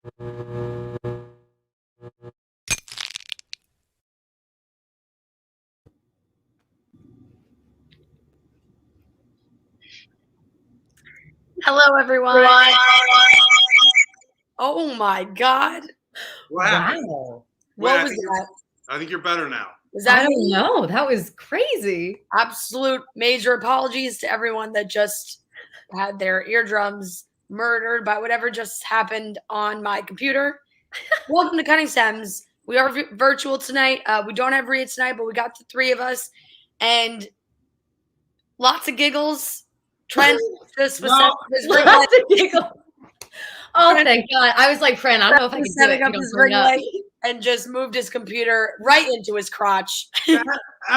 Hello, everyone. Oh my God. Wow. What was that? I think you're better now. Was that no, that was crazy. Absolute major apologies to everyone that just had their eardrums murdered by whatever just happened on my computer. Welcome to Cutting Stems. We are virtual tonight. We don't have Rhea tonight, but we got the three of us and lots of giggles. Trent just was lots of giggles. Oh, thank God. I was like, friend, I don't know if I can do it. Up his ring light and just moved his computer right into his crotch. that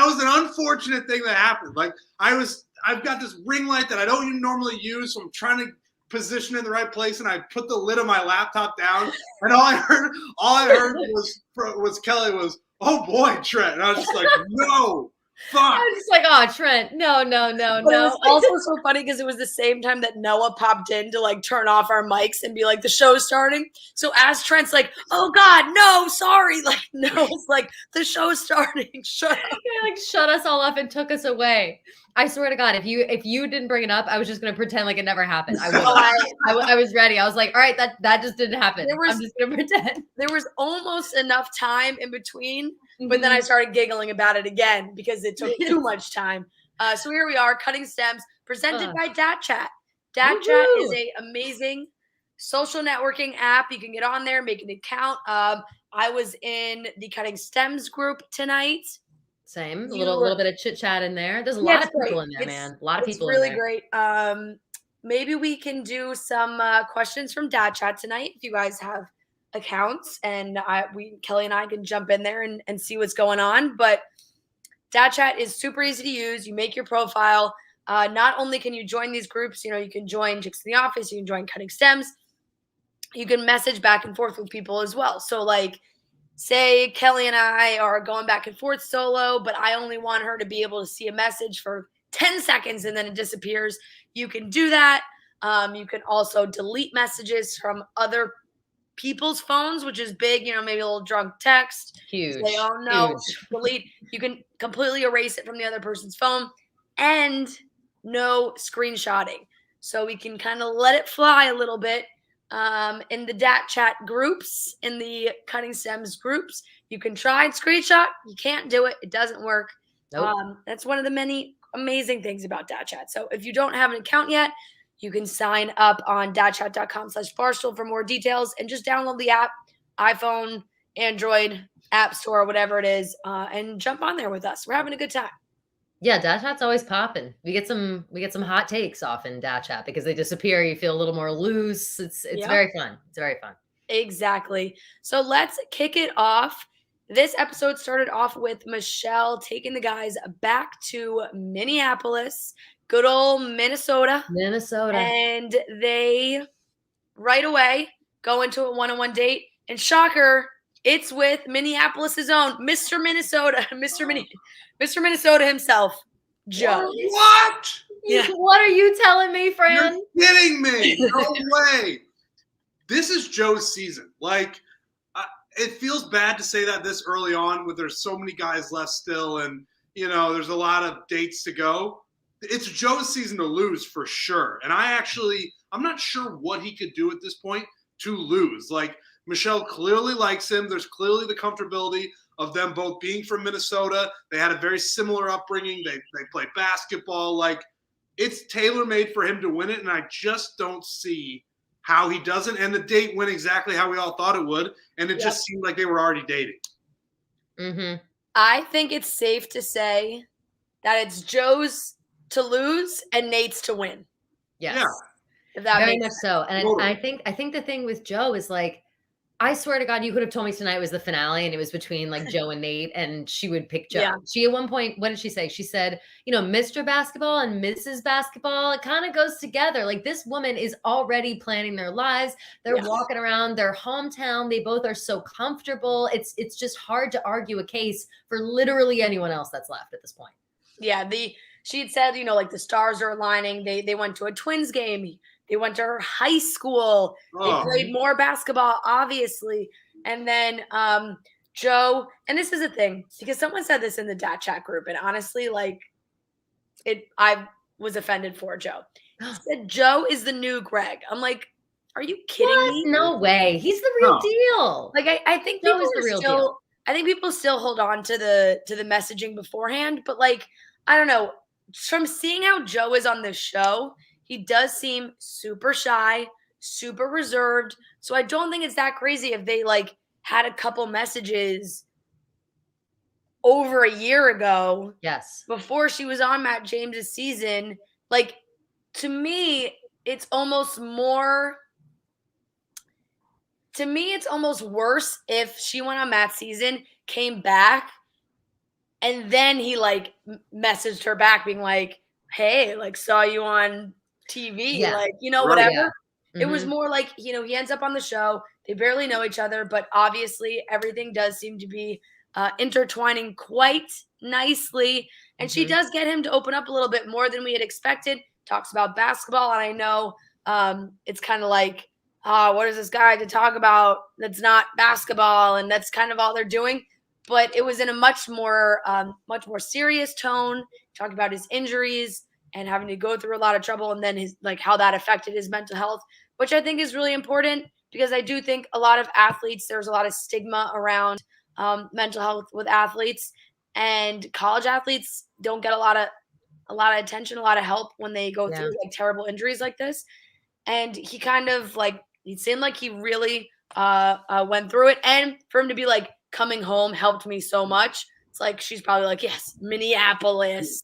was an unfortunate thing that happened. Like I've got this ring light that I don't even normally use, so I'm trying to position it in the right place, and I put the lid of my laptop down, and all I heard was Kelly was, "Oh boy, Trent," and I was just like, "No." Fuck. I was just like, oh, Trent, no. It was also so funny because it was the same time that Noah popped in to like turn off our mics and be like, the show's starting. So as Trent's like, oh God, no, sorry. Like, Noah's like, the show's starting. Shut up. Yeah, like shut us all up and took us away. I swear to God, if you didn't bring it up, I was just gonna pretend like it never happened. I was ready. I was like, all right, that just didn't happen. I'm just gonna pretend. There was almost enough time in between, but then I started giggling about it again because it took too much time. So here we are, Cutting Stems, presented by DatChat. DatChat is an amazing social networking app. You can get on there, make an account. I was in the Cutting Stems group tonight. Same. A little bit of chit chat in there. There's a lot of people in there, man. A lot of people in there. It's really great. Maybe we can do some questions from DatChat tonight if you guys have accounts, and Kelly and I can jump in there and see what's going on. But DatChat is super easy to use. You make your profile. Not only can you join these groups, you can join Chicks in the Office, you can join Cutting Stems. You can message back and forth with people as well. So like, say Kelly and I are going back and forth solo, but I only want her to be able to see a message for 10 seconds and then it disappears. You can do that. You can also delete messages from other people's phones, which is big, maybe a little drunk text. Huge. Say, oh no, delete. You can completely erase it from the other person's phone, and no screenshotting. So we can kind of let it fly a little bit. In the DatChat groups, in the Cutting Stems groups, you can try and screenshot. You can't do it. It doesn't work. Nope. That's one of the many amazing things about DatChat. So if you don't have an account yet, you can sign up on datchat.com/Barstool for more details and just download the app, iPhone, Android, App Store, whatever it is, and jump on there with us. We're having a good time. Yeah, DatChat's always popping. We get some hot takes off in DatChat because they disappear. You feel a little more loose. It's very fun. It's very fun. Exactly. So let's kick it off. This episode started off with Michelle taking the guys back to Minneapolis, good old Minnesota. And they right away go into a one-on-one date. And shocker, it's with Minneapolis' own Mr. Minnesota, Mr. Minnesota himself, Joe. What? Yeah. What are you telling me, Fran? You're kidding me. No way. This is Joe's season. Like, it feels bad to say that this early on when there's so many guys left still and, there's a lot of dates to go. It's Joe's season to lose for sure. And I'm not sure what he could do at this point to lose. Like, Michelle clearly likes him. There's clearly the comfortability of them both being from Minnesota. They had a very similar upbringing. They play basketball. Like, it's tailor-made for him to win it, and I just don't see how he doesn't. And the date went exactly how we all thought it would, and it just seemed like they were already dating. Mm-hmm. I think it's safe to say that it's Joe's to lose and Nate's to win. Yes. Yeah. If that very makes much so. And I think the thing with Joe is like, I swear to God, you could have told me tonight was the finale and it was between like Joe and Nate and she would pick Joe. Yeah. She at one point, what did she say? She said, Mr. Basketball and Mrs. Basketball, it kind of goes together. Like this woman is already planning their lives. They're walking around their hometown. They both are so comfortable. It's just hard to argue a case for literally anyone else that's left at this point. Yeah. She had said, like the stars are aligning. They went to a Twins game. They went to her high school. They played more basketball, obviously. And then Joe, and this is a thing, because someone said this in the dad chat group, and honestly, like, I was offended for Joe. He said Joe is the new Greg. I'm like, are you kidding me? No way. He's the real deal. Like, I think Joe people is the are real still deal. I think people still hold on to the messaging beforehand, but like, I don't know. From seeing how Joe is on this show, he does seem super shy, super reserved. So I don't think it's that crazy if they like had a couple messages over a year ago. Yes. Before she was on Matt James's season. Like, to me, it's almost more. To me, it's almost worse if she went on Matt's season, came back, and then he like messaged her back being like, hey, like, saw you on TV, like, you know, whatever. Yeah. It was more like, you know, he ends up on the show. They barely know each other, but obviously everything does seem to be intertwining quite nicely. And she does get him to open up a little bit more than we had expected. Talks about basketball. And I know it's kind of like, what is this guy to talk about that's not basketball? And that's kind of all they're doing. But it was in a much more serious tone. Talked about his injuries and having to go through a lot of trouble, and then his like how that affected his mental health, which I think is really important, because I do think a lot of athletes, there's a lot of stigma around mental health with athletes, and college athletes don't get a lot of attention, a lot of help when they go through like terrible injuries like this. And he kind of like, he seemed like he really went through it, and for him to be like, coming home helped me so much. It's like she's probably like, yes, Minneapolis.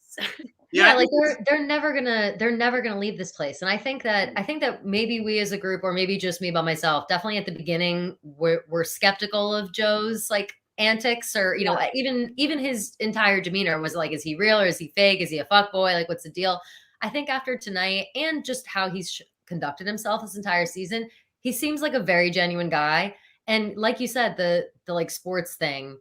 Yeah, like they're never gonna leave this place. And I think that maybe we as a group, or maybe just me by myself, definitely at the beginning we're skeptical of Joe's like antics, or you know, even his entire demeanor was like, is he real or is he fake? Is he a fuckboy? Like, what's the deal? I think after tonight and just how he's conducted himself this entire season, he seems like a very genuine guy. And like you said, the like sports thing,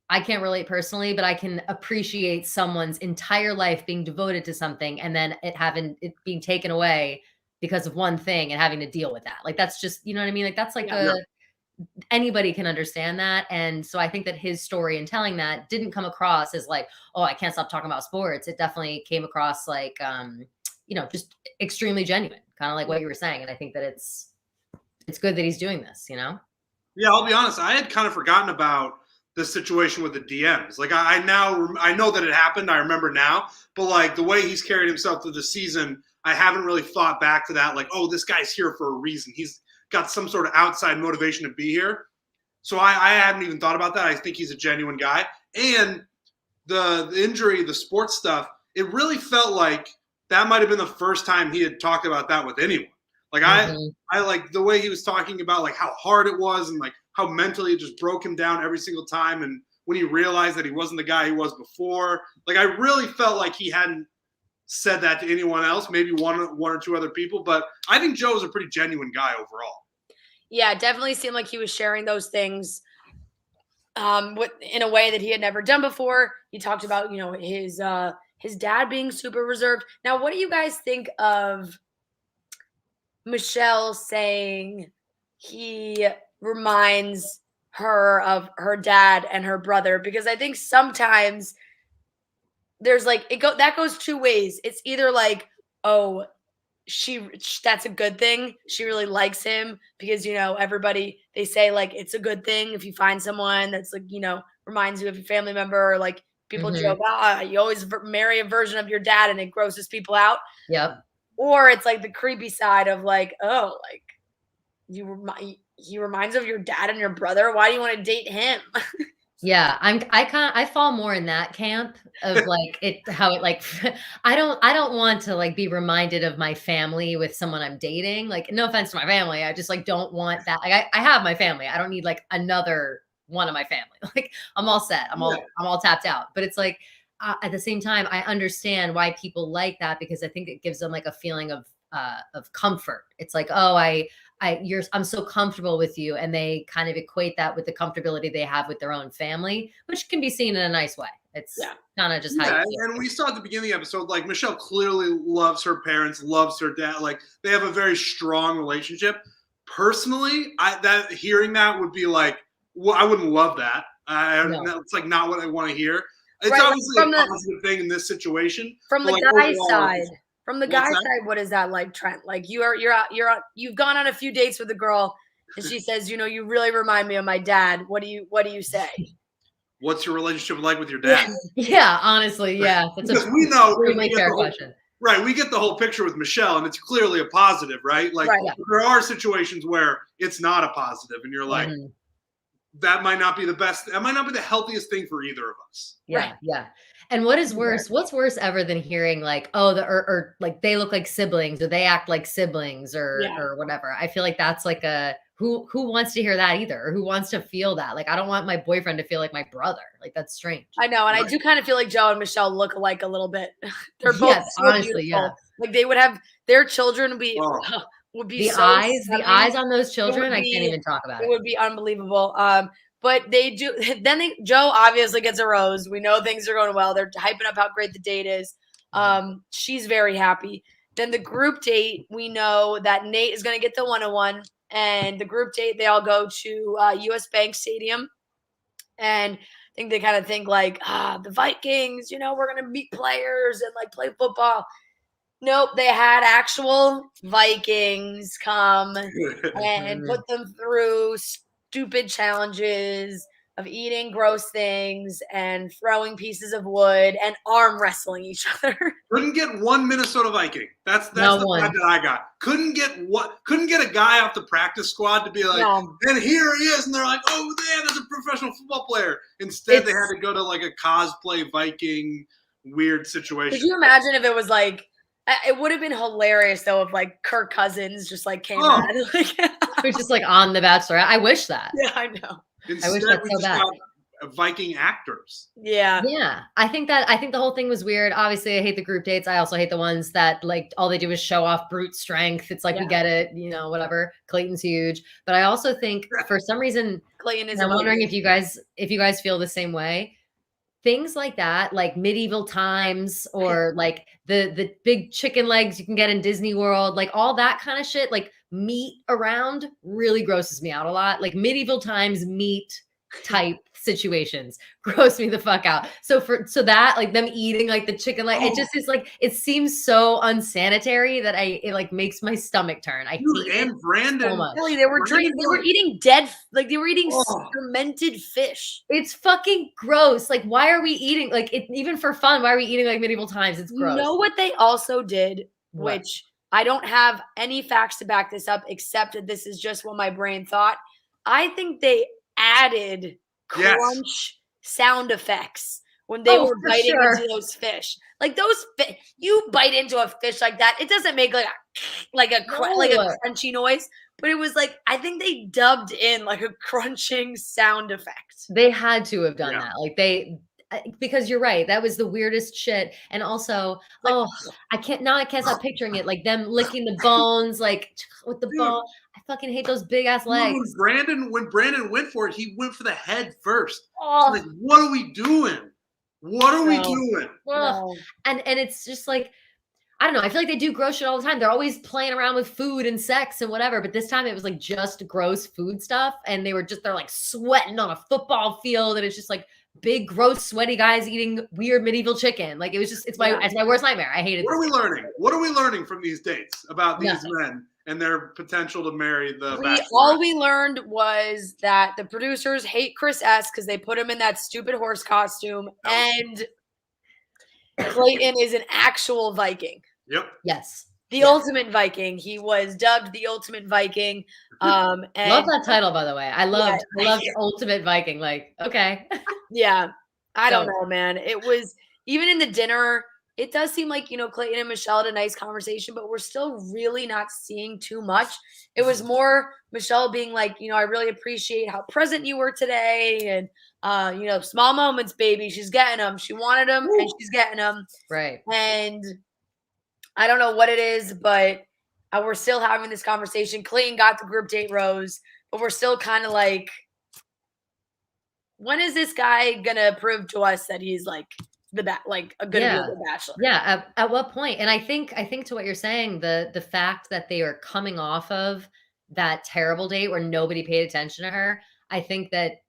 I can't relate personally, but I can appreciate someone's entire life being devoted to something and then it being taken away because of one thing and having to deal with that. Like, that's just, you know what I mean? Like, that's like anybody can understand that. And so I think that his story and telling that didn't come across as like, oh, I can't stop talking about sports. It definitely came across like, you know, just extremely genuine, kind of like what you were saying. And I think that it's good that he's doing this, you know? Yeah, I'll be honest. I had kind of forgotten about the situation with the DMs. Like, I know that it happened. I remember now, but like the way he's carried himself through the season, I haven't really thought back to that. Like, oh, this guy's here for a reason. He's got some sort of outside motivation to be here. So I hadn't even thought about that. I think he's a genuine guy. And the injury, the sports stuff, it really felt like that might have been the first time he had talked about that with anyone. Like, I like the way he was talking about like how hard it was and like how mentally it just broke him down every single time. And when he realized that he wasn't the guy he was before, like, I really felt like he hadn't said that to anyone else, maybe one or two other people. But I think Joe is a pretty genuine guy overall. Yeah, it definitely seemed like he was sharing those things in a way that he had never done before. He talked about, you know, his dad being super reserved. Now, what do you guys think of Michelle saying he reminds her of her dad and her brother? Because I think sometimes there's like that goes two ways. It's either like, oh, that's a good thing. She really likes him, because, you know, everybody, they say like it's a good thing if you find someone that's like, you know, reminds you of your family member, or like people joke, you always marry a version of your dad and it grosses people out. Yep. Or it's like the creepy side of like, oh, like he reminds you of your dad and your brother. Why do you want to date him? Yeah, I fall more in that camp of like how it like I don't want to like be reminded of my family with someone I'm dating. Like, no offense to my family, I just like don't want that. Like, I have my family. I don't need like another one of my family. Like, I'm all set. I'm all tapped out. But it's like at the same time, I understand why people like that, because I think it gives them like a feeling of comfort. It's like, oh, I I'm so comfortable with you. And they kind of equate that with the comfortability they have with their own family, which can be seen in a nice way. It's kind of just how you feel. And we saw at the beginning of the episode, like Michelle clearly loves her parents, loves her dad. Like they have a very strong relationship. Personally, hearing that would be like, well, I wouldn't love that. It's like not what I want to hear. It's obviously a positive thing in this situation. From the guy's side. From the guy's side, what is that like, Trent? Like you've gone on a few dates with a girl, and she says, you really remind me of my dad. What do you say? What's your relationship like with your dad? Yeah, honestly, yeah. That's we know really fair question. Right, we get the whole picture with Michelle, and it's clearly a positive, right? Like there are situations where it's not a positive, and you're like, that might not be the best. That might not be the healthiest thing for either of us. Yeah, yeah. And what is worse? What's worse ever than hearing like, oh, or like they look like siblings, or they act like siblings, or whatever. I feel like that's like who wants to hear that either, or who wants to feel that? Like, I don't want my boyfriend to feel like my brother. Like, that's strange. I know, and I do kind of feel like Joe and Michelle look alike a little bit. They're both honestly, beautiful. Like they would have their children would be the so eyes, stunning. the eyes on those children. I can't even talk about it. It would be unbelievable. But they do. Then Joe obviously gets a rose. We know things are going well. They're hyping up how great the date is. She's very happy. Then the group date, we know that Nate is going to get the 101. And the group date, they all go to US Bank Stadium. And I think they kind of think like, the Vikings, we're going to meet players and like play football. Nope, they had actual Vikings come and put them through stupid challenges of eating gross things and throwing pieces of wood and arm wrestling each other. Couldn't get one Minnesota Viking. That's the vibe that I got. Couldn't get a guy off the practice squad to be like, and here he is, and they're like, oh man, that's a professional football player. Instead, they had to go to like a cosplay Viking weird situation. Could you imagine if it was like? It would have been hilarious though if like Kirk Cousins just like came out. It was just like on The Bachelorette. I wish that. Yeah, I know. Instead, I wish that so bad. Viking actors. Yeah. Yeah. I think the whole thing was weird. Obviously, I hate the group dates. I also hate the ones that like all they do is show off brute strength. It's like we get it, whatever. Clayton's huge. But I also think for some reason Clayton is I'm wondering if you guys feel the same way. Things like that, like medieval times, or like the big chicken legs you can get in Disney World, like all that kind of shit, like meat around really grosses me out a lot. Like medieval times meat type situations gross me the fuck out. So that like them eating like the chicken leg, it just is like it seems so unsanitary that it like makes my stomach turn. I hate it Brandon so much. Really, they were eating dead, like they were eating fermented fish. It's fucking gross. Like, why are we eating like it even for fun? Why are we eating like medieval times? It's gross. You know what they also did, which I don't have any facts to back this up, except that this is just what my brain thought. I think they added crunch sound effects when they were biting into those fish. Like those you bite into a fish like that, it doesn't make like a crunchy noise, but it was like I think they dubbed in like a crunching sound effect. They had to have done that. Like because you're right, that was the weirdest shit. And also, I can't stop picturing it, like them licking the bones, like with the bone. I fucking hate those big ass legs. When Brandon went for it, he went for the head first. Oh, like, what are we doing? What are we doing? No. And it's just like, I don't know. I feel like they do gross shit all the time. They're always playing around with food and sex and whatever. But this time it was like just gross food stuff. And they're like sweating on a football field. And it's just like big, gross, sweaty guys eating weird medieval chicken. Like it was just, it's my worst nightmare. I hate it. What are we learning? What are we learning from these dates about these men and their potential to marry the Bachelorette? All we learned was that the producers hate Chris S. because they put him in that stupid horse costume. And Clayton is an actual Viking. Yep. Yes. The ultimate Viking. He was dubbed the ultimate Viking. And love that title, by the way. I loved Ultimate Viking. Like, okay. Yeah. I don't know, man. It was even in the dinner. It does seem like, Clayton and Michelle had a nice conversation, but we're still really not seeing too much. It was more Michelle being like, I really appreciate how present you were today. And, small moments, baby. She's getting them. She wanted them and she's getting them. Right. And I don't know what it is, but we're still having this conversation. Clayton got the group date rose, but we're still kind of like, when is this guy gonna prove to us that he's like gonna be a good bachelor? Yeah. At what point? And I think to what you're saying, the fact that they are coming off of that terrible date where nobody paid attention to her, I think that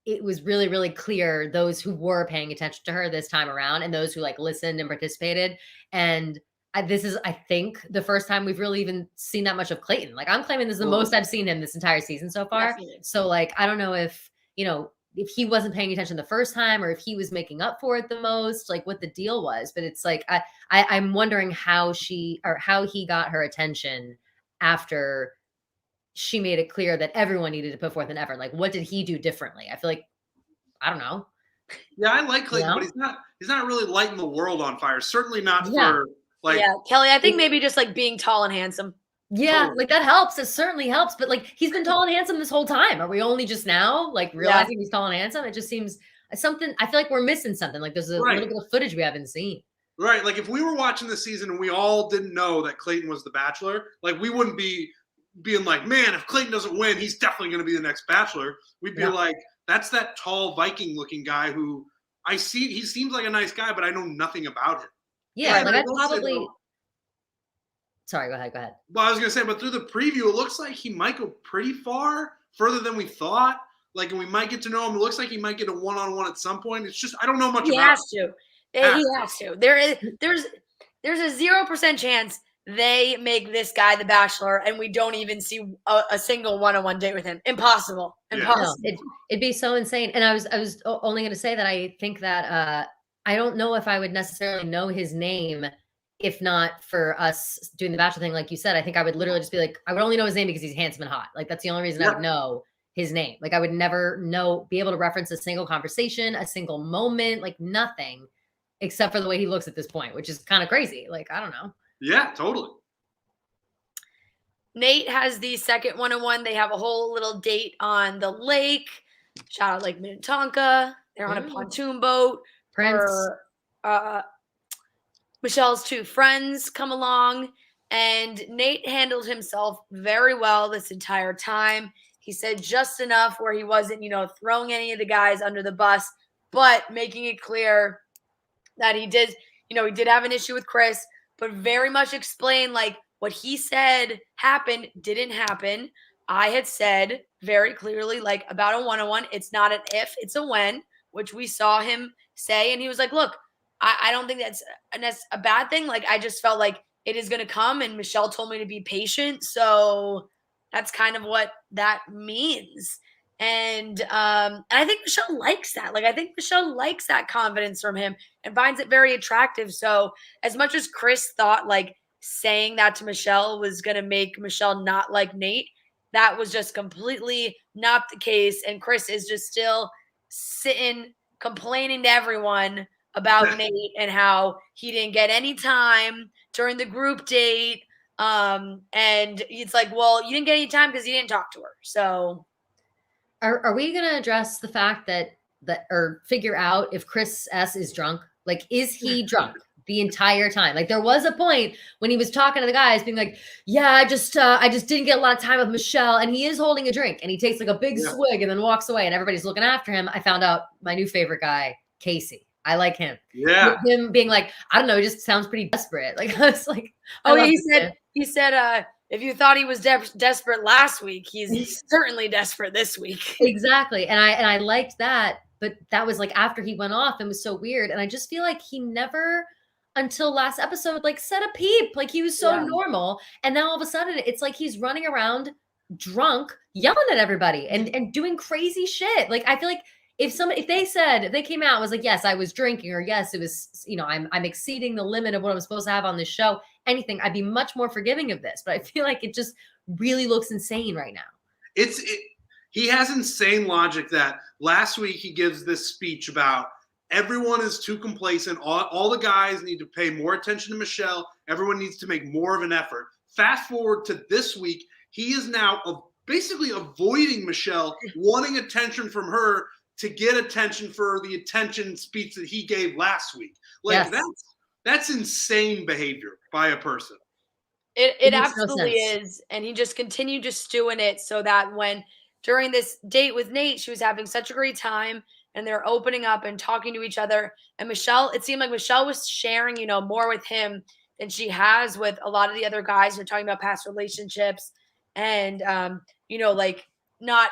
it was really, really clear those who were paying attention to her this time around and those who like listened and participated. And this is, I think, the first time we've really even seen that much of Clayton. Like I'm claiming this is the most I've seen him this entire season so far. Definitely. So like, I don't know if, if he wasn't paying attention the first time or if he was making up for it the most, like what the deal was. But it's like, I'm wondering how he got her attention after she made it clear that everyone needed to put forth an effort. Like, what did he do differently? I feel like, I don't know. Yeah, I like Clayton, but he's not really lighting the world on fire. Certainly not for like. Yeah, Kelly, I think maybe just like being tall and handsome. Yeah, totally. Like that helps. It certainly helps. But like he's been tall and handsome this whole time. Are we only just now like realizing he's tall and handsome? It just seems something. I feel like we're missing something. Like there's a little bit of footage we haven't seen. Right. Like if we were watching this season and we all didn't know that Clayton was the Bachelor, like we wouldn't be being like, man, if Clayton doesn't win, he's definitely going to be the next Bachelor. We'd be like, that's that tall Viking looking guy who he seems like a nice guy, but I know nothing about him. Yeah. Like I probably. Sorry, go ahead. Well, I was going to say, but through the preview, it looks like he might go pretty further than we thought. Like, and we might get to know him. It looks like he might get a one-on-one at some point. It's just, I don't know much about him. He has to. There's a 0% chance they make this guy the Bachelor and we don't even see a single one-on-one date with him. Impossible. No, it'd be so insane. And I was only going to say that I think that I don't know if I would necessarily know his name if not for us doing the Bachelor thing. Like you said, I think I would literally just be like, I would only know his name because he's handsome and hot. Like that's the only reason I would know his name. Like I would never be able to reference a single conversation, a single moment, like nothing except for the way he looks at this point, which is kind of crazy. Like, I don't know. Yeah, totally. Nate has the second one-on-one. They have a whole little date on the lake. Shout out Lake Minnetonka. They're on a pontoon boat. Prince. Michelle's two friends come along, and Nate handled himself very well this entire time. He said just enough where he wasn't, throwing any of the guys under the bus, but making it clear that he did have an issue with Chris, but very much explained like what he said happened didn't happen. I had said very clearly, like about a one-on-one, it's not an if, it's a when, which we saw him say. And he was like, look, I don't think that's a bad thing. Like, I just felt like it is going to come, and Michelle told me to be patient. So that's kind of what that means. And I think Michelle likes that. Like, I think Michelle likes that confidence from him and finds it very attractive. So as much as Chris thought like saying that to Michelle was going to make Michelle not like Nate, that was just completely not the case. And Chris is just still sitting, complaining to everyone about Nate and how he didn't get any time during the group date. And it's like, well, you didn't get any time because you didn't talk to her. So are we going to address the fact that or figure out if Chris S is drunk? Like, is he drunk the entire time? Like, there was a point when he was talking to the guys being like, yeah, I just didn't get a lot of time with Michelle. And he is holding a drink and he takes like a big swig and then walks away and everybody's looking after him. I found out my new favorite guy, Casey. I like him. Yeah. Him being like, I don't know, he just sounds pretty desperate. Like, I was like, he said, if you thought he was desperate last week, he's certainly desperate this week. Exactly. And I liked that, but that was like after he went off and was so weird. And I just feel like he never, until last episode, like said a peep. Like he was so normal. And now all of a sudden it's like he's running around drunk, yelling at everybody and doing crazy shit. Like, I feel like if they came out and was like, yes, I was drinking, or yes, it was, I'm exceeding the limit of what I'm supposed to have on this show, anything, I'd be much more forgiving of this. But I feel like it just really looks insane right now. He has insane logic that last week he gives this speech about everyone is too complacent. All the guys need to pay more attention to Michelle. Everyone needs to make more of an effort. Fast forward to this week, he is now basically avoiding Michelle, wanting attention from her to get attention for the attention speech that he gave last week. Like, that's insane behavior by a person. It makes no absolutely sense. is. And he just continued to stew in it so that when during this date with Nate, she was having such a great time and they're opening up and talking to each other. And Michelle, it seemed like Michelle was sharing, more with him than she has with a lot of the other guys who are talking about past relationships. And, like not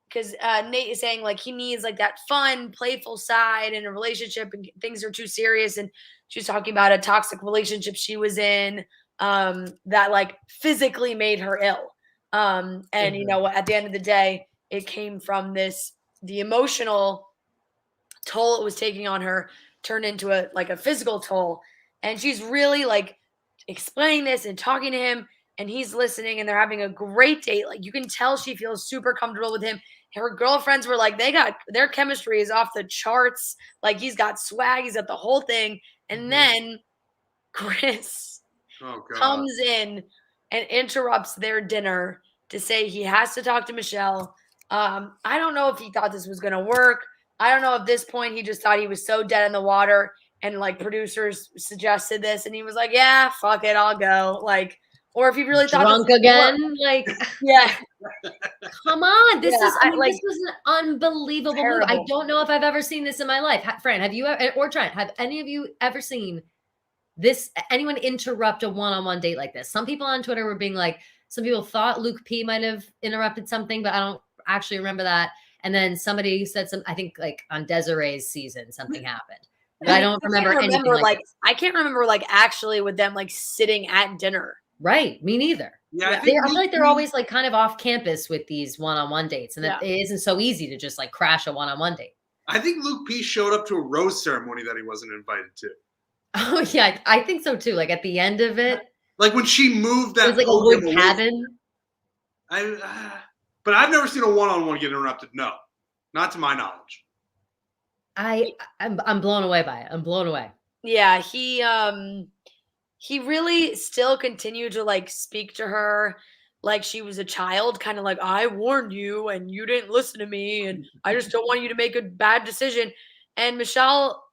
because Nate is saying like he needs like that fun, playful side in a relationship and things are too serious. And she was talking about a toxic relationship she was in that like physically made her ill. And at the end of the day, it came from the emotional toll it was taking on her turned into a physical toll. And she's really like explaining this and talking to him and he's listening and they're having a great date. Like you can tell she feels super comfortable with him. Her girlfriends were like, they got their chemistry is off the charts. Like he's got swag, he's got the whole thing. And then Chris comes in and interrupts their dinner to say he has to talk to Michelle. I don't know if he thought this was going to work. I don't know at this point he just thought he was so dead in the water and like producers suggested this and he was like, yeah, fuck it, I'll go. Like, or if he really thought drunk again, like yeah. Come on, this Yeah, is. I mean, this was an unbelievable move. I terrible. don't know if I've ever seen this in my life. Fran, have you or Trent? Have any of you ever seen this? Anyone interrupt a one-on-one date like this? Some people on Twitter were being like, some people thought Luke P might have interrupted something, but I don't actually remember that. And then somebody said I think like on Desiree's season, something happened. But I don't remember anything like this. I can't remember like actually with them like sitting at dinner. Right, me neither. Yeah, I feel like they're always like kind of off campus with these one-on-one dates, and that it isn't so easy to just like crash a one-on-one date. I think Luke P showed up to a rose ceremony that he wasn't invited to. Oh yeah, I think so too. Like at the end of it, like when she moved that, it was like a wood cabin. But I've never seen a one-on-one get interrupted. No, not to my knowledge. I'm blown away by it. I'm blown away. Yeah, he really still continued to like speak to her like she was a child, kind of like, I warned you and you didn't listen to me and I just don't want you to make a bad decision. And Michelle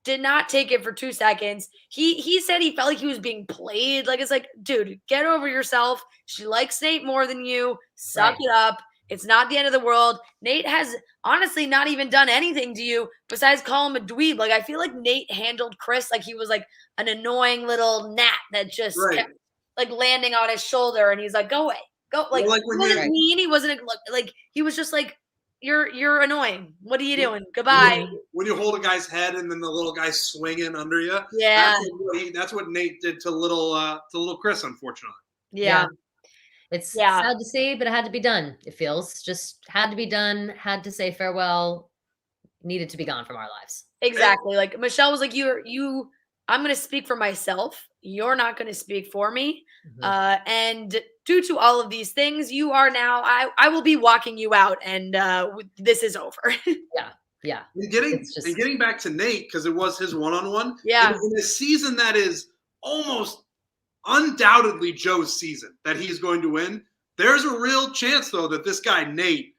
did not take it for 2 seconds. He said he felt like he was being played. Like, it's like, dude, get over yourself. She likes Nate more than you. Suck it up. It's not the end of the world. Nate has honestly not even done anything to you besides call him a dweeb. Like, I feel like Nate handled Chris like he was like an annoying little gnat that just kept like landing on his shoulder. And he's like, go away. Go. Like, he wasn't mean. He wasn't like, he was just like, you're annoying. What are you doing? Goodbye. When you hold a guy's head and then the little guy's swinging under you. Yeah. That's what Nate did to little Chris, unfortunately. Yeah. It's sad to see, but it had to be done. It feels just had to be done, had to say farewell, needed to be gone from our lives. Exactly. Like Michelle was like, I'm going to speak for myself. You're not going to speak for me. Mm-hmm. And due to all of these things, you are now, I will be walking you out and this is over. Yeah. And getting back to Nate, because it was his one-on-one. Yeah. In a season that is almost undoubtedly Joe's season that he's going to win, there's a real chance, though, that this guy, Nate,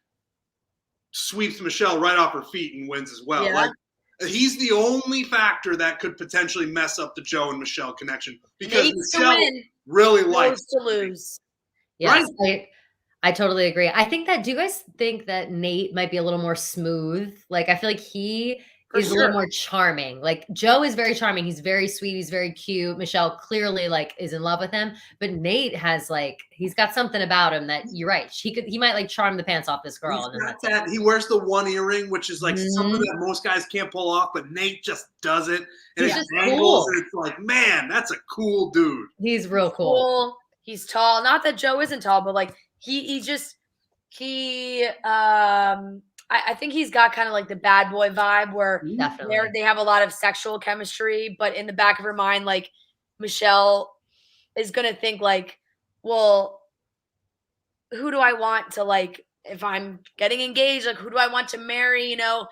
sweeps Michelle right off her feet and wins as well. Yeah. Like, he's the only factor that could potentially mess up the Joe and Michelle connection because Nate's Michelle really likes to lose. Yes, right? I totally agree. I think that, do you guys think that Nate might be a little more smooth? Like, I feel like he is a little more charming. Like, Joe is very charming. He's very sweet. He's very cute. Michelle clearly like is in love with him, but Nate has like, he's got something about him that you're right. He might like charm the pants off this girl. He wears the one earring, which is like something that most guys can't pull off, but Nate just does it. And he's it just angles, cool. and it's like, man, that's a cool dude. He's real cool. He's tall. Not that Joe isn't tall, but like I think he's got kind of like the bad boy vibe where they have a lot of sexual chemistry, but in the back of her mind, like Michelle is going to think like, well, who do I want to like, if I'm getting engaged, like who do I want to marry? You know,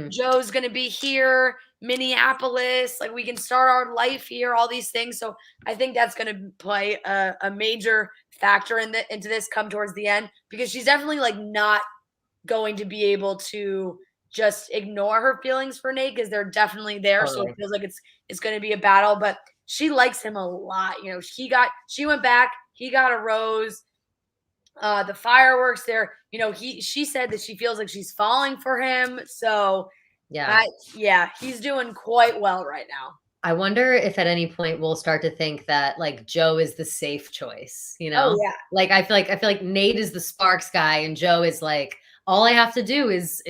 Joe's going to be here, Minneapolis, like we can start our life here, all these things. So I think that's going to play a major factor into this come towards the end, because she's definitely like not going to be able to just ignore her feelings for Nate, because they're definitely there. So it feels like it's going to be a battle. But she likes him a lot. You know, she went back, he got a rose. The fireworks there, you know, she said that she feels like she's falling for him. So Yeah. He's doing quite well right now. I wonder if at any point we'll start to think that like Joe is the safe choice, you Oh know? yeah. Like I feel like Nate is the sparks guy and Joe is like, all I have to do is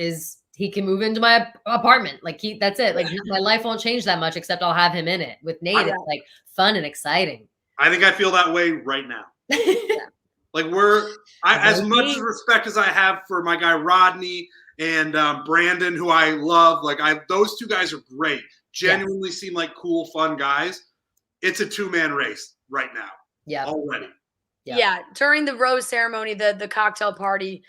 he can move into my apartment. Like that's it. Like my life won't change that much except I'll have him in it. With Nate, it's like fun and exciting. I think I feel that way right now. Like as much respect as I have for my guy Rodney and Brandon, who I love, like those two guys are great. Genuinely seem like cool, fun guys. It's a 2-man race right now. Yeah. Already. Yeah. During the rose ceremony, the cocktail party,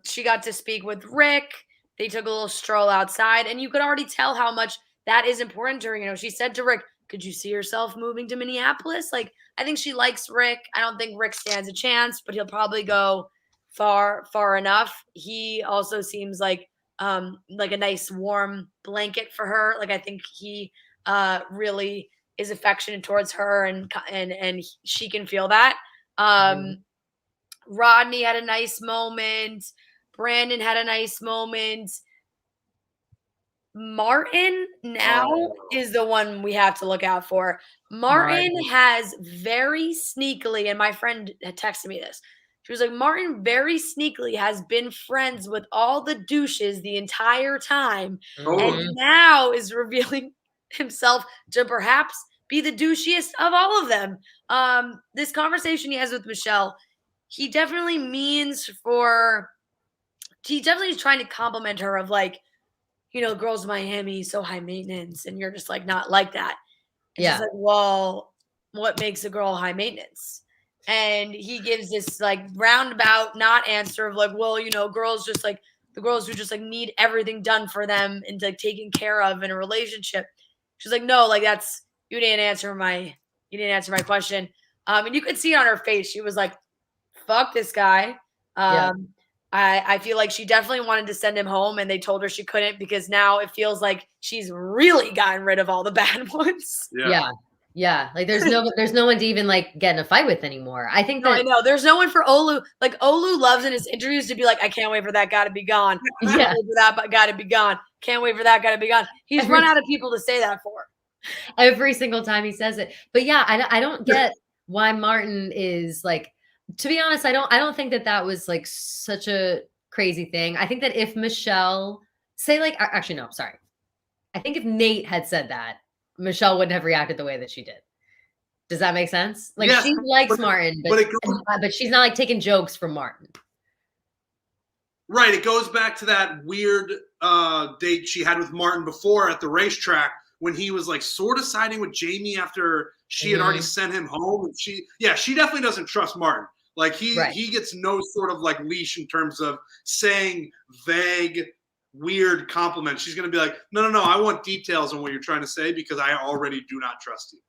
she got to speak with Rick. They took a little stroll outside, and you could already tell how much that is important to her. You know, she said to Rick, could you see yourself moving to Minneapolis? Like, I think she likes Rick. I don't think Rick stands a chance, but he'll probably go far enough. He also seems like a nice warm blanket for her. Like, I think he really is affectionate towards her, and she can feel that. Rodney had a nice moment. Brandon had a nice moment. Martin now is the one we have to look out for. Martin has very sneakily, and my friend had texted me this. She was like, Martin very sneakily has been friends with all the douches the entire time, and now is revealing himself to perhaps be the douchiest of all of them. This conversation he has with Michelle, he definitely is trying to compliment her of like, you know, girls in Miami, so high maintenance, and you're just like not like that. And she's like, well, what makes a girl high maintenance? And he gives this like roundabout not answer of like, well, you know, girls just like the girls who just like need everything done for them and like taken care of in a relationship. She's like, no, like you didn't answer my question. And you could see it on her face. She was like, fuck this guy. I feel like she definitely wanted to send him home, and they told her she couldn't because now it feels like she's really gotten rid of all the bad ones. Yeah. Like there's no one to even like get in a fight with anymore. I think I know there's no one for Olu. Like Olu loves in his interviews to be like, I can't wait for that guy to be gone. Can't wait for that guy to be gone. Can't wait for that guy to be gone. He's run out of people to say that for. Every single time he says it. But yeah, I don't get why Martin is like, to be honest, I don't think that was like such a crazy thing. I think that if Michelle actually, no, sorry. I think if Nate had said that, Michelle wouldn't have reacted the way that she did. Does that make sense? Like she likes Martin, but she's not like taking jokes from Martin. Right. It goes back to that weird date she had with Martin before at the racetrack when he was like sort of siding with Jamie after she had already sent him home. And she definitely doesn't trust Martin. Like he gets no sort of like leash in terms of saying vague, weird compliments. She's going to be like, no, I want details on what you're trying to say because I already do not trust you.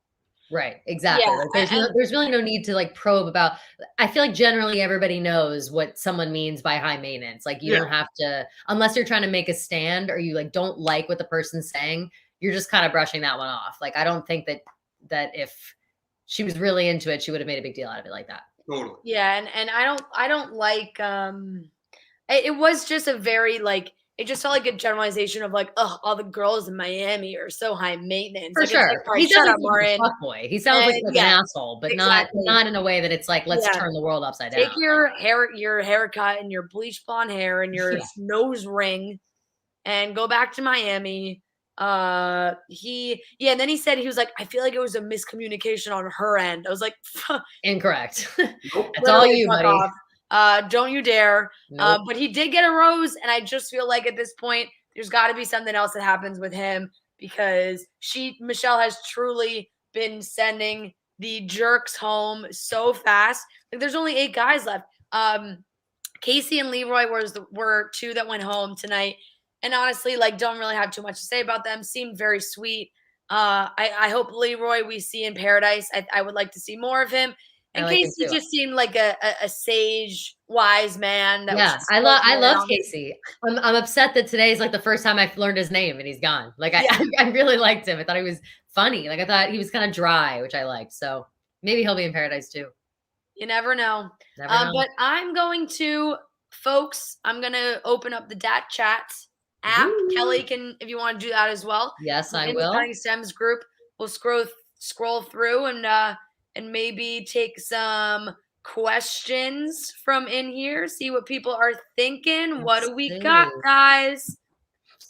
Right. Exactly. Like there's really no need to like probe about. I feel like generally everybody knows what someone means by high maintenance. Like you don't have to, unless you're trying to make a stand or you like don't like what the person's saying, you're just kind of brushing that one off. Like I don't think that if she was really into it, she would have made a big deal out of it like that. Totally. Yeah, and I don't like it was just a very like it just felt like a generalization of like, oh, all the girls in Miami are so high maintenance. For like, sure. It's like, he sounds like a fuckboy. He sounds like an asshole, but not in a way that it's like, let's turn the world upside down. Take your haircut and your bleach blonde hair and your nose ring and go back to Miami. And then he said, he was like, I feel like it was a miscommunication on her end. I was like, incorrect. That's all you, buddy. Don't you dare. Nope. But he did get a rose, and I just feel like at this point there's got to be something else that happens with him because Michelle has truly been sending the jerks home so fast. Like there's only 8 guys left. Casey and Leroy were 2 that went home tonight. And honestly, like, don't really have too much to say about them. Seemed very sweet. I hope Leroy we see in paradise. I would like to see more of him. And like Casey just seemed like a sage, wise man. That I love Casey. I'm upset that today's like the first time I've learned his name and he's gone. Like I really liked him. I thought he was funny. Like I thought he was kind of dry, which I liked. So maybe he'll be in Paradise too. You never know. But I'm going to, folks, I'm going to open up the Dat Chat app. Ooh. Kelly can, if you want to do that as well. Yes, I will. In the Stems group, we'll scroll through and maybe take some questions from in here. See what people are thinking. What do we got, guys?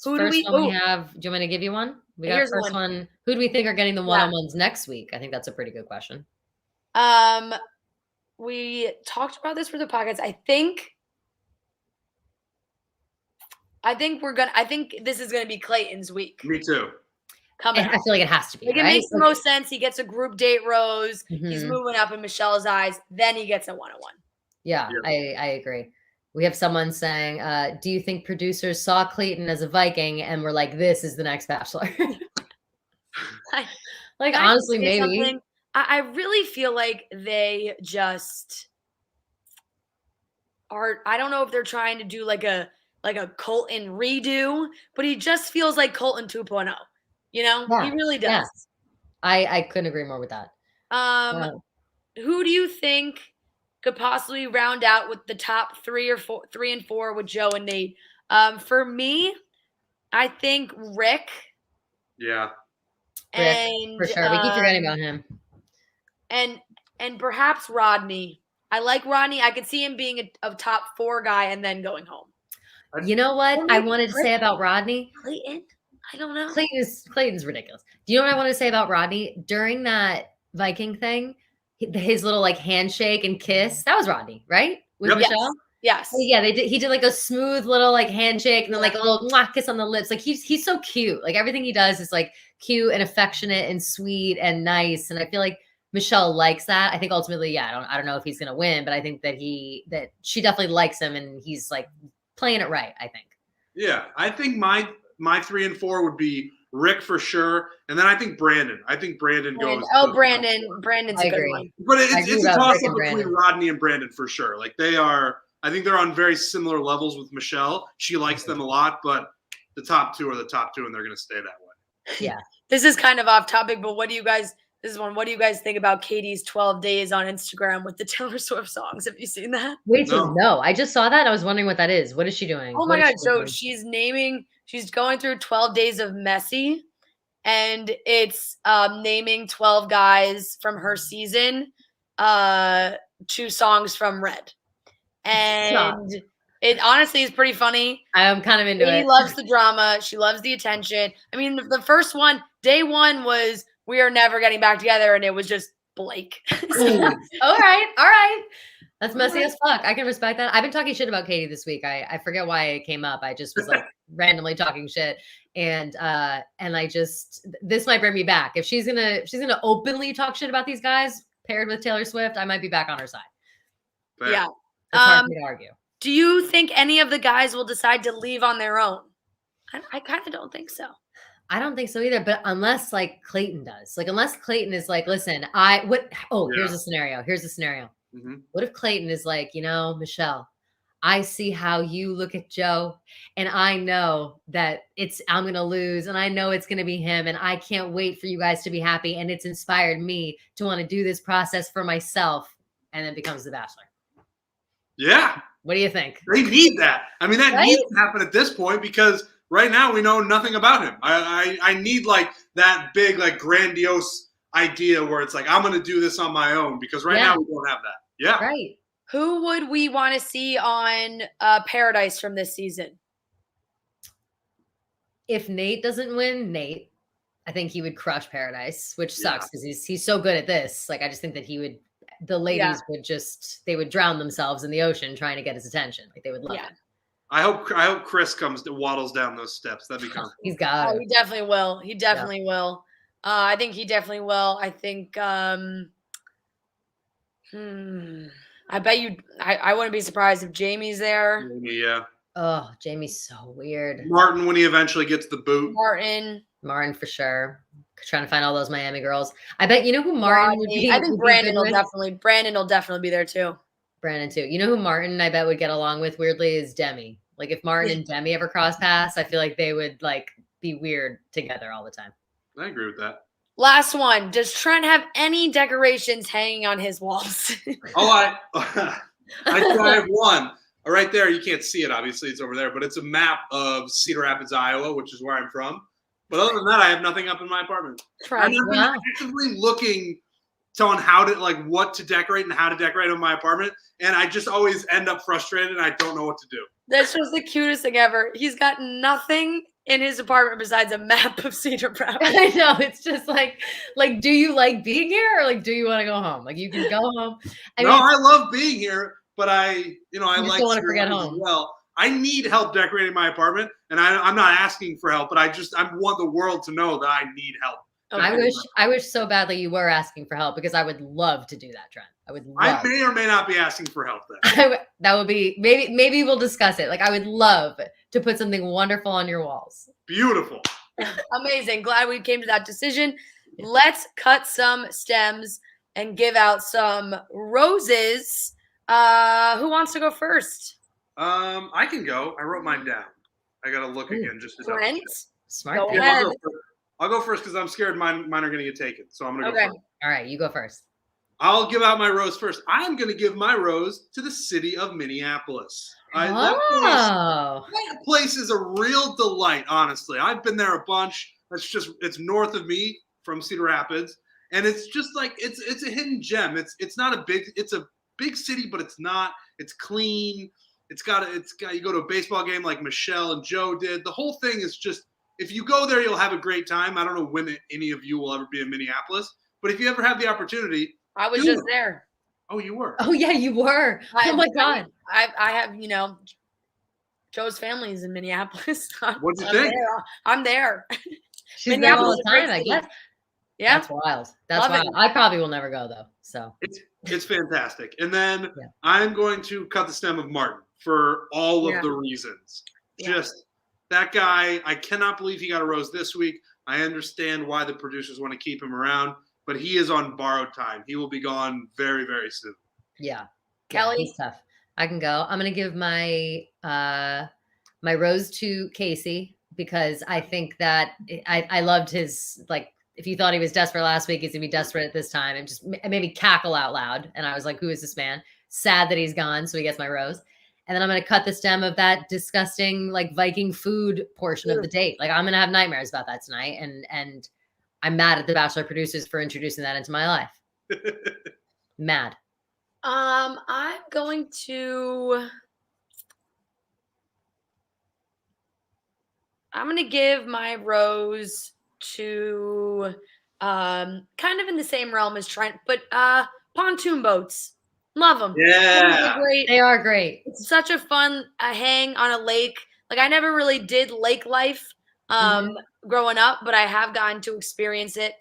Who do we have? Do you want me to give you one? We got first one. Who do we think are getting the one-on-ones next week? I think that's a pretty good question. We talked about this for the podcast. I think this is gonna be Clayton's week. Me too. I feel like it has to be. Like, it makes the most sense. He gets a group date rose. He's moving up in Michelle's eyes. Then he gets a one-on-one. Yeah, I agree. We have someone saying, do you think producers saw Clayton as a Viking and were like, this is the next Bachelor? Honestly, maybe. Something? I really feel like they just are. I don't know if they're trying to do like a Colton redo, but he just feels like Colton 2.0. You know, he really does. Yeah. I couldn't agree more with that. Who do you think could possibly round out with the top 3 and 4 with Joe and Nate? For me, I think Rick. Yeah. And for sure. We keep forgetting about him. And perhaps Rodney. I like Rodney. I could see him being a top 4 guy and then going home. You know what I wanted to say about Rodney? Clayton? I don't know. Clayton's ridiculous. Do you know what I want to say about Rodney? During that Viking thing, his little like handshake and kiss, that was Rodney, right? With Michelle? Yes. Yeah, he did like a smooth little like handshake and then like a little kiss on the lips. Like he's so cute. Like everything he does is like cute and affectionate and sweet and nice. And I feel like Michelle likes that. I think ultimately, I don't know if he's gonna win, but I think that she definitely likes him and he's like playing it right, I think. Yeah, I think my 3 and 4 would be Rick for sure, and then I think Brandon. I think Brandon goes. Oh, Brandon's a good one. But it's a toss up between Rodney and Brandon for sure. Like they are. I think they're on very similar levels with Michelle. She likes them a lot, but the top 2 are the top 2, and they're going to stay that way. Yeah. This is kind of off topic, but what do you guys think about Katie's 12 days on Instagram with the Taylor Swift songs? Have you seen that? Wait, no. I just saw that. I was wondering what that is. What is she doing? Oh my God. So she's going through 12 days of messy, and it's naming 12 guys from her season, 2 songs from Red. And it honestly is pretty funny. I'm kind of into it. She loves the drama. She loves the attention. I mean, the first one, day 1 was we are never getting back together, and it was just Blake. All right. That's messy as fuck. I can respect that. I've been talking shit about Katie this week. I forget why it came up. I just was like randomly talking shit. And this might bring me back. If she's gonna openly talk shit about these guys paired with Taylor Swift, I might be back on her side. Fair. Yeah. It's hard for me to argue. Do you think any of the guys will decide to leave on their own? I kind of don't think so. I don't think so either, but unless like Clayton does. Like unless Clayton is like, listen, here's a scenario. Mm-hmm. What if Clayton is like, Michelle, I see how you look at Joe, and I know that I'm going to lose, and I know it's going to be him, and I can't wait for you guys to be happy, and it's inspired me to want to do this process for myself, and then becomes the Bachelor. Yeah. What do you think? They need that. I mean, that needs to happen at this point because right now we know nothing about him. I need like that big, like grandiose idea where it's like, I'm going to do this on my own because right now we don't have that. Yeah. Right. Who would we want to see on Paradise from this season? If Nate doesn't win, I think he would crush Paradise, which sucks because he's so good at this. Like, I just think that the ladies would would drown themselves in the ocean trying to get his attention. Like they would love it. I hope Chris waddles down those steps. That'd be cool. He's got it. He definitely will. He definitely will. I think he definitely will. I think I bet you I wouldn't be surprised if Jamie's there. Yeah. Oh, Jamie's so weird. Martin when he eventually gets the boot. Martin. Martin for sure. Trying to find all those Miami girls. I bet you know who Martin would be. I think would be good Brandon will definitely be there too. Brandon too. You know who Martin I bet would get along with weirdly is Demi. Like if Martin and Demi ever cross paths, I feel like they would like be weird together all the time. I agree with that. Last one. Does Trent have any decorations hanging on his walls? I have one right there. You can't see it, obviously, it's over there, but it's a map of Cedar Rapids, Iowa, which is where I'm from. But other than that, I have nothing up in my apartment. I'm actively looking on how to what to decorate and how to decorate in my apartment, and I just always end up frustrated and I don't know what to do. That's just the cutest thing ever. He's got nothing in his apartment besides a map of Cedar Rapids. I know. It's just like, do you like being here or do you want to go home? Like you can go home. I love being here, but I like want to forget home. As well. I need help decorating my apartment, and I'm not asking for help, but I want the world to know that I need help. I wish so badly you were asking for help because I would love to do that, Trent. I may or may not be asking for help then. That would be maybe we'll discuss it. Like I would love to put something wonderful on your walls. Beautiful. Amazing. Glad we came to that decision. Let's cut some stems and give out some roses. Who wants to go first? I can go. I wrote mine down. I gotta look again just to Trent? Smart. Yeah, I'll go first because I'm scared mine are going to get taken. So I'm going to go first. All right, you go first. I'll give out my rose first. I'm going to give my rose to the city of Minneapolis. That place is a real delight, honestly. I've been there a bunch. It's north of me from Cedar Rapids. And it's just like, it's a hidden gem. It's a big city, but it's not. It's clean. It's got, you go to a baseball game like Michelle and Joe did. The whole thing is just, if you go there, you'll have a great time. I don't know when any of you will ever be in Minneapolis, but if you ever have the opportunity. I was just there. Oh, you were? Oh, yeah, you were. Oh, my God. I have, Joe's family is in Minneapolis. What'd you think? I'm there. She's there all the time, I guess. Yeah. That's wild. That's wild. I probably will never go, though. So It's fantastic. And then I'm going to cut the stem of Martin for all of the reasons. Just that guy, I cannot believe he got a rose this week. I understand why the producers want to keep him around, but he is on borrowed time. He will be gone very, very soon. Yeah. Kelly? He's tough. I can go. I'm going to give my my rose to Casey because I think that I loved his, if you thought he was desperate last week, he's going to be desperate at this time. And just made me cackle out loud. And I was like, who is this man? Sad that he's gone. So he gets my rose. And then I'm going to cut the stem of that disgusting Viking food portion of the date. I'm going to have nightmares about that tonight. And I'm mad at the Bachelor producers for introducing that into my life. Mad. I'm going to give my rose to kind of in the same realm as Trent, but pontoon boats. Love them. Yeah. They are great. It's such a fun hang on a lake. I never really did lake life growing up, but I have gotten to experience it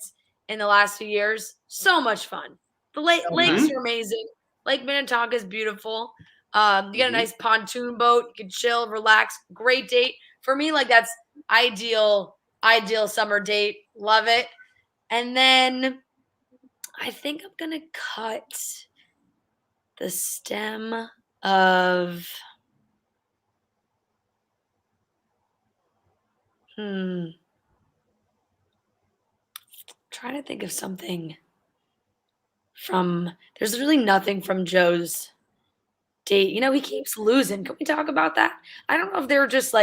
in the last few years. So much fun. The lakes are amazing. Lake Minnetonka is beautiful. You get a nice pontoon boat. You can chill, relax. Great date. For me, that's ideal summer date. Love it. And then I think I'm going to cut the stem of trying to think of something there's really nothing from Joe's date. He keeps losing. Can we talk about that? I don't know if they were just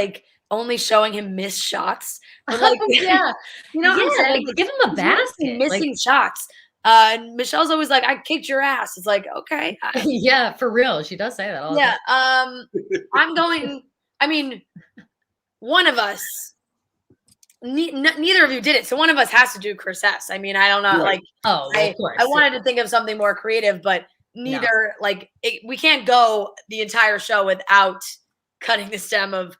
only showing him missed shots. But yeah. Give him a basket. Missing shots. And Michelle's always like, I kicked your ass. It's like, okay. Yeah, for real. She does say that all the time. One of us, neither of you did it. So one of us has to do Chris S. I don't know. Right. Of course. I wanted to think of something more creative, but neither, we can't go the entire show without cutting the stem of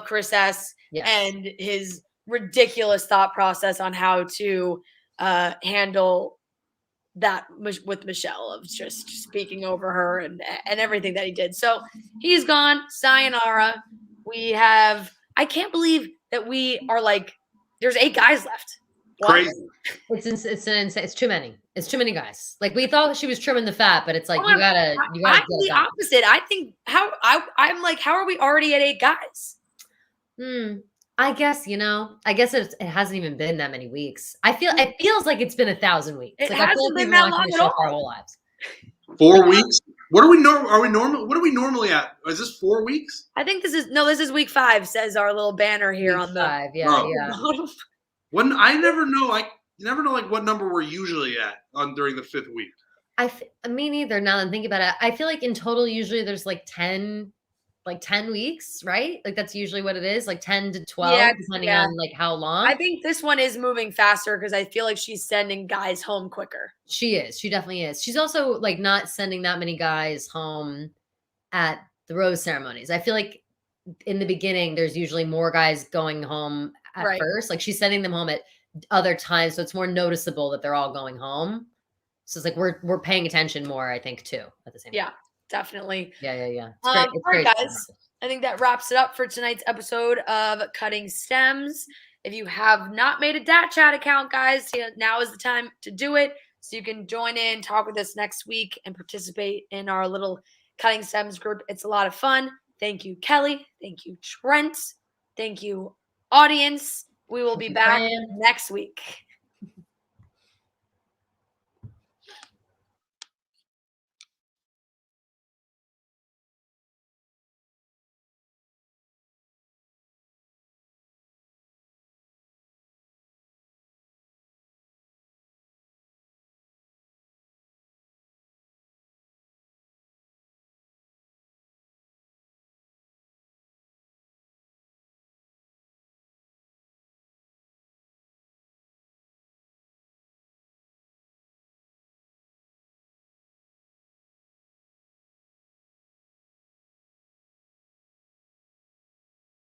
Chris S. And his ridiculous thought process on how to handle that with Michelle, of just speaking over her and everything that he did. So he's gone. Sayonara. I can't believe that we are There's 8 guys left. What? Crazy. It's too many. It's too many guys. Like we thought she was trimming the fat, but it's like you gotta I'm get the it done. opposite. I think I'm like, how are we already at 8 guys? I guess it hasn't even been that many weeks. It feels like it's been 1,000 weeks. It like I feel hasn't like we've been been that watching long the at show all. for our whole lives. 4 weeks? What are we normal? What are we normally at? Is this 4 weeks? I think this is week 5, says our little banner here Week on 5, the yeah. When I never know, like what number we're usually at during the 5th week. Me neither. Now that I'm thinking about it, I feel like in total usually there's like 10 weeks, right? Like that's usually what it is, like 10 to 12, depending on like how long. I think this one is moving faster because I feel like she's sending guys home quicker. She is. She definitely is. She's also like not sending that many guys home at the rose ceremonies. I feel like in the beginning, there's usually more guys going home at first. Like she's sending them home at other times, so it's more noticeable that they're all going home. So it's like we're paying attention more, I think, too, at the same time. Yeah, definitely. Yeah. It's great. It's all great, right, guys. I think that wraps it up for tonight's episode of Cutting Stems. If you have not made a Dat Chat account, guys, now is the time to do it. So you can join in, talk with us next week, and participate in our little Cutting Stems group. It's a lot of fun. Thank you, Kelly. Thank you, Trent. Thank you, audience. We will be back next week.